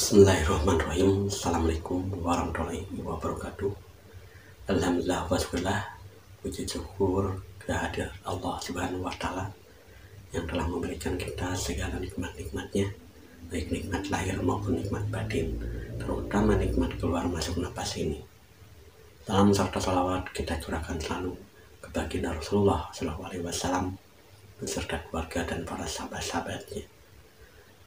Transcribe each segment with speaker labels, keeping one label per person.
Speaker 1: Bismillahirrahmanirrahim. Assalamualaikum warahmatullahi wabarakatuh. Alhamdulillah wassalam. Puji syukur kehadirat Allah Subhanahu wa Ta'ala yang telah memberikan kita segala nikmat-nikmatnya, baik nikmat lahir maupun nikmat batin, terutama nikmat keluar masuk napas ini. Salam serta salawat kita curahkan selalu ke baginda Rasulullah SAW beserta keluarga dan para sahabat-sahabatnya.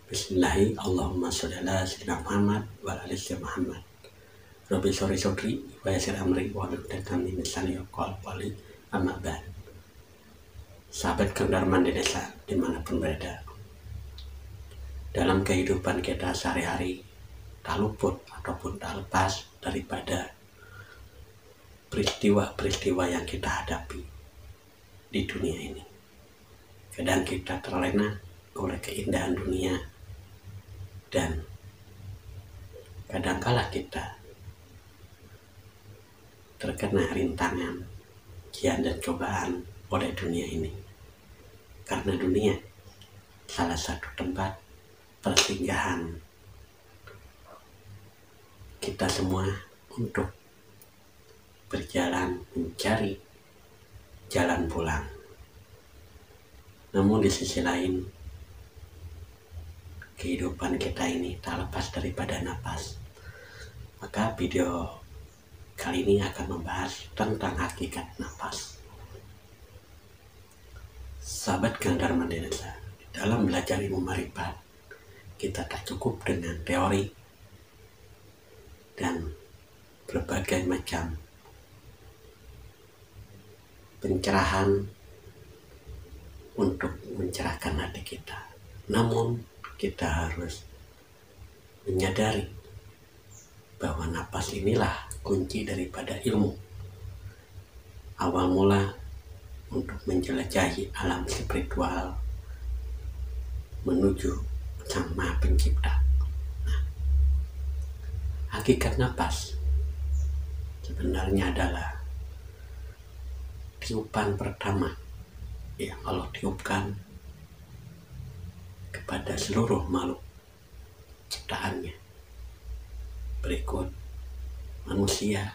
Speaker 1: Bismillahi Allahumma sholli ala sayyidina Muhammad wa ala ali sayyidina Muhammad. Rabbi sholli sodri wa yassir amri wa hlul 'uqdatam min lisani yafqahu qawli. Amma ba'd. Sahabat Kang Darman di desa dimanapun berada, dalam kehidupan kita sehari-hari tak luput ataupun tak lepas daripada peristiwa-peristiwa yang kita hadapi di dunia ini. Kadang kita terlena oleh keindahan dunia, dan kadangkala kita terkena rintangan, ujian dan cobaan oleh dunia ini. Karena dunia salah satu tempat persinggahan kita semua untuk berjalan mencari jalan pulang. Namun di sisi lain, kehidupan kita ini tak lepas daripada napas. Maka video kali ini akan membahas tentang hakikat napas. Sahabat Kang Darman Desa, dalam belajar ilmu marifat, kita tak cukup dengan teori dan berbagai macam pencerahan untuk mencerahkan hati kita. Namun kita harus menyadari bahwa napas inilah kunci daripada ilmu. Awal mula untuk menjelajahi alam spiritual menuju Sang Maha Pencipta. Nah, hakikat napas sebenarnya adalah tiupan pertama yang Allah tiupkan kepada seluruh makhluk ciptaannya. Berikut manusia,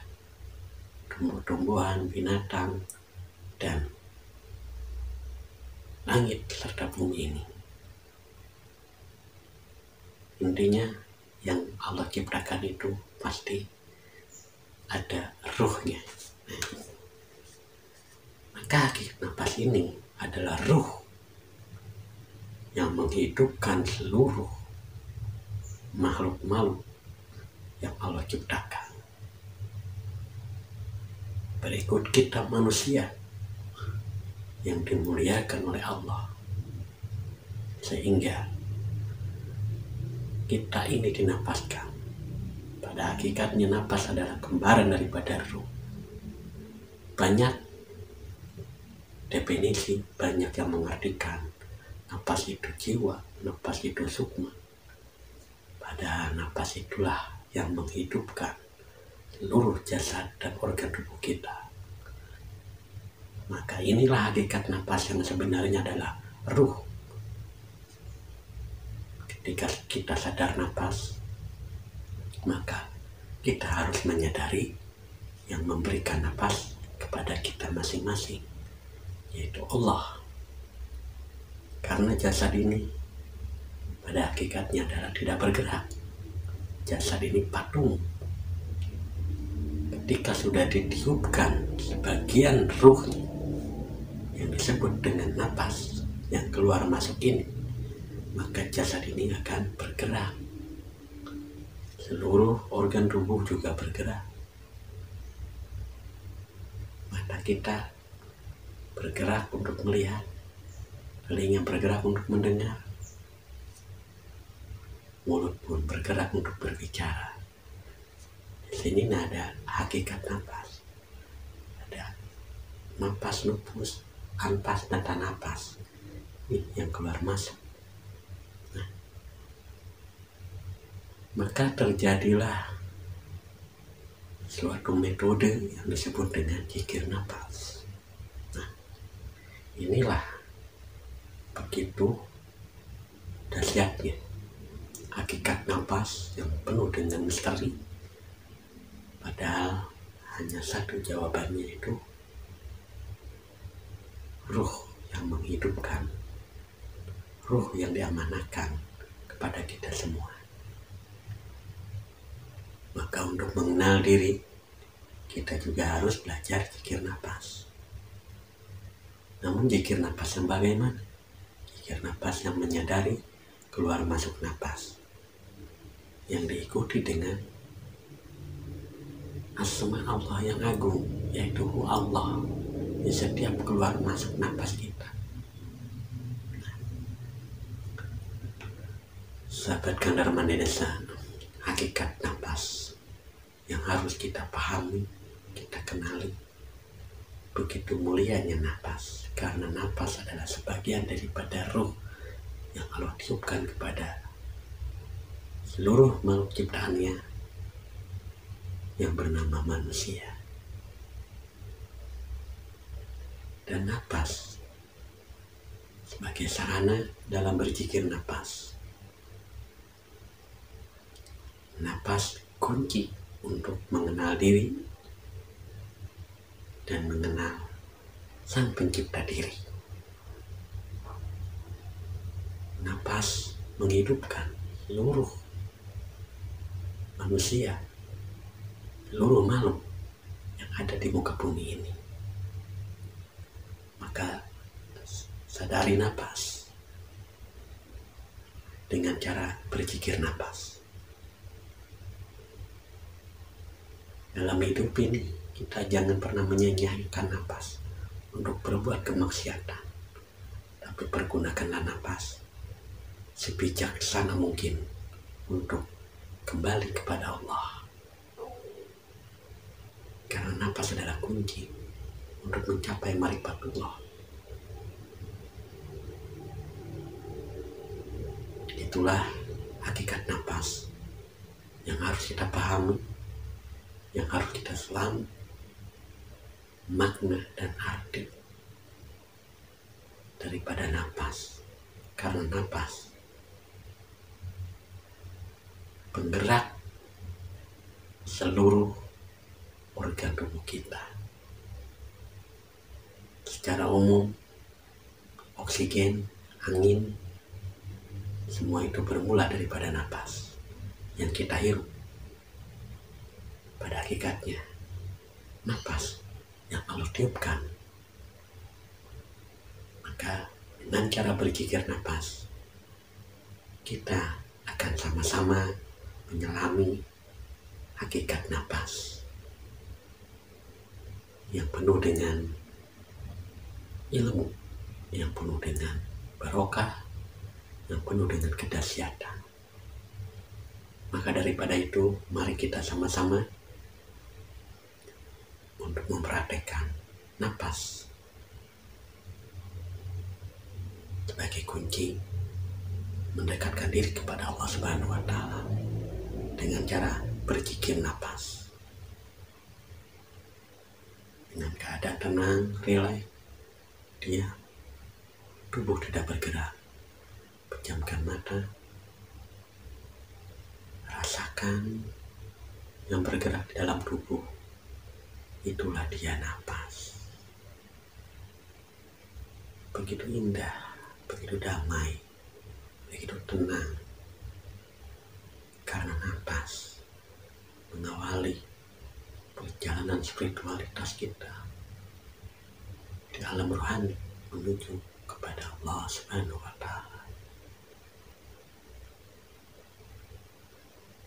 Speaker 1: tumbuh-tumbuhan, binatang, dan langit serta bumi ini. Intinya yang Allah ciptakan itu pasti ada ruhnya. Maka hakikat napas ini adalah ruh yang menghidupkan seluruh makhluk-makhluk yang Allah ciptakan. Berikut kita manusia yang dimuliakan oleh Allah, sehingga kita ini dinapaskan. Pada hakikatnya napas adalah kembaran daripada ruh. Banyak definisi, banyak yang mengartikan napas itu jiwa, napas itu sukma. Padahal napas itulah yang menghidupkan seluruh jasad dan organ tubuh kita. Maka inilah hakikat napas yang sebenarnya adalah ruh. Ketika kita sadar napas, maka kita harus menyadari yang memberikan napas kepada kita masing-masing, yaitu Allah. Karena jasad ini pada hakikatnya adalah tidak bergerak. Jasad ini patung. Ketika sudah ditiupkan sebagian ruh yang disebut dengan napas yang keluar masuk ini, maka jasad ini akan bergerak. Seluruh organ tubuh juga bergerak. Mata kita bergerak untuk melihat, telinga bergerak untuk mendengar, mulut pun bergerak untuk berbicara. Di sini ada hakikat napas. Ada napas, nufus, anfas, dan tanapas. Ini yang keluar masuk. Nah, maka terjadilah suatu metode yang disebut dengan zikir napas. Nah, inilah begitu dahsyatnya hakikat nafas yang penuh dengan misteri. Padahal hanya satu jawabannya, itu ruh yang menghidupkan, ruh yang diamanahkan kepada kita semua. Maka untuk mengenal diri, kita juga harus belajar zikir nafas. Namun zikir nafas yang bagaimana? Zikir nafas yang menyadari keluar masuk nafas, yang diikuti dengan asma Allah yang agung, yaitu Allah di setiap keluar masuk nafas kita. Sahabat Kandar Mandi Desa, hakikat nafas yang harus kita pahami, kita kenali. Begitu mulianya nafas, karena nafas adalah sebagian daripada ruh yang Allah tiupkan kepada seluruh makhluk ciptaannya yang bernama manusia. Dan nafas sebagai sarana dalam berzikir nafas. Nafas kunci untuk mengenal diri dan mengenal Sang Pencipta diri. Nafas menghidupkan seluruh manusia, seluruh makhluk yang ada di muka bumi ini. Maka sadari nafas dengan cara berzikir nafas. Dalam hidup ini, kita jangan pernah menyanyiakan nafas untuk berbuat kemaksiatan, tapi pergunakanlah nafas sebijaksana mungkin untuk kembali kepada Allah. Karena nafas adalah kunci untuk mencapai marifatullah. Itulah hakikat nafas yang harus kita pahami, yang harus kita selami makna dan arti daripada nafas. Karena nafas penggerak seluruh organ tubuh kita. Secara umum, oksigen, angin, semua itu bermula daripada nafas yang kita hirup. Pada hakikatnya, nafas yang Allah tiupkan. Maka dengan cara berzikir nafas, kita akan sama-sama menyelami hakikat nafas yang penuh dengan ilmu, yang penuh dengan barokah, yang penuh dengan kedahsyatan. Maka daripada itu, mari kita sama-sama untuk mempraktekkan nafas sebagai kunci mendekatkan diri kepada Allah Subhanahu wa Ta'ala dengan cara berzikir nafas. Dengan keadaan tenang, rileks, diam, tubuh tidak bergerak, pejamkan mata, rasakan yang bergerak di dalam tubuh. Itulah dia nafas. Begitu indah, begitu damai, begitu tenang. Karena nafas mengawali perjalanan spiritualitas kita di alam rohani menuju kepada Allah Subhanahu wa Ta'ala.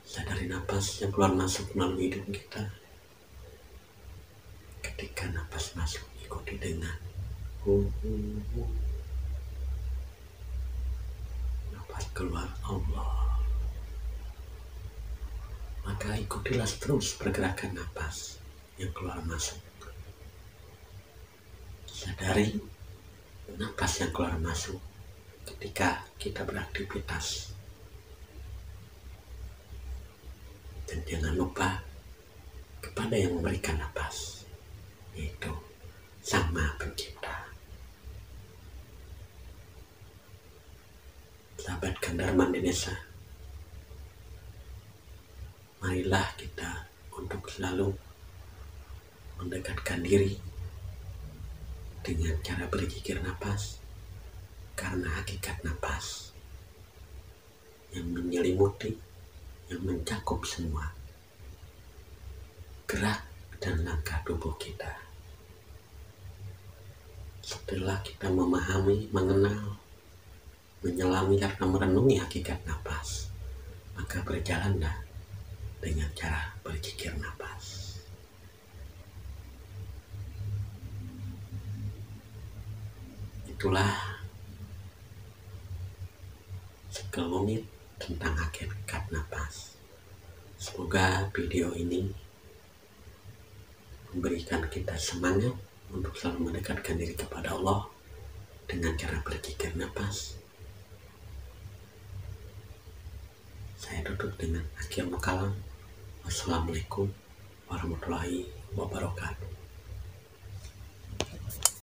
Speaker 1: Sadari nafas yang keluar masuk melalui hidung kita. Ketika nafas masuk, ikuti dengan nafas keluar Allah. Maka ikutilah terus pergerakan nafas yang keluar masuk. Sadari nafas yang keluar masuk ketika kita beraktivitas. Dan jangan lupa kepada yang memberikan nafas, yaitu Sang Maha Pencipta. Sahabat Kandar Mandi Desa, marilah kita untuk selalu mendekatkan diri dengan cara berzikir nafas, karena hakikat nafas yang menyelimuti, yang mencakup semua gerak dan langkah tubuh kita. Setelah kita memahami, mengenal, menyelami karena merenungi hakikat nafas, maka berjalanlah dengan cara berzikir nafas. Itulah sekelumit tentang hakikat nafas. Semoga video ini memberikan kita semangat untuk selalu mendekatkan diri kepada Allah dengan cara berzikir nafas. Saya tutup dengan akhir kalam. Wassalamualaikum warahmatullahi wabarakatuh.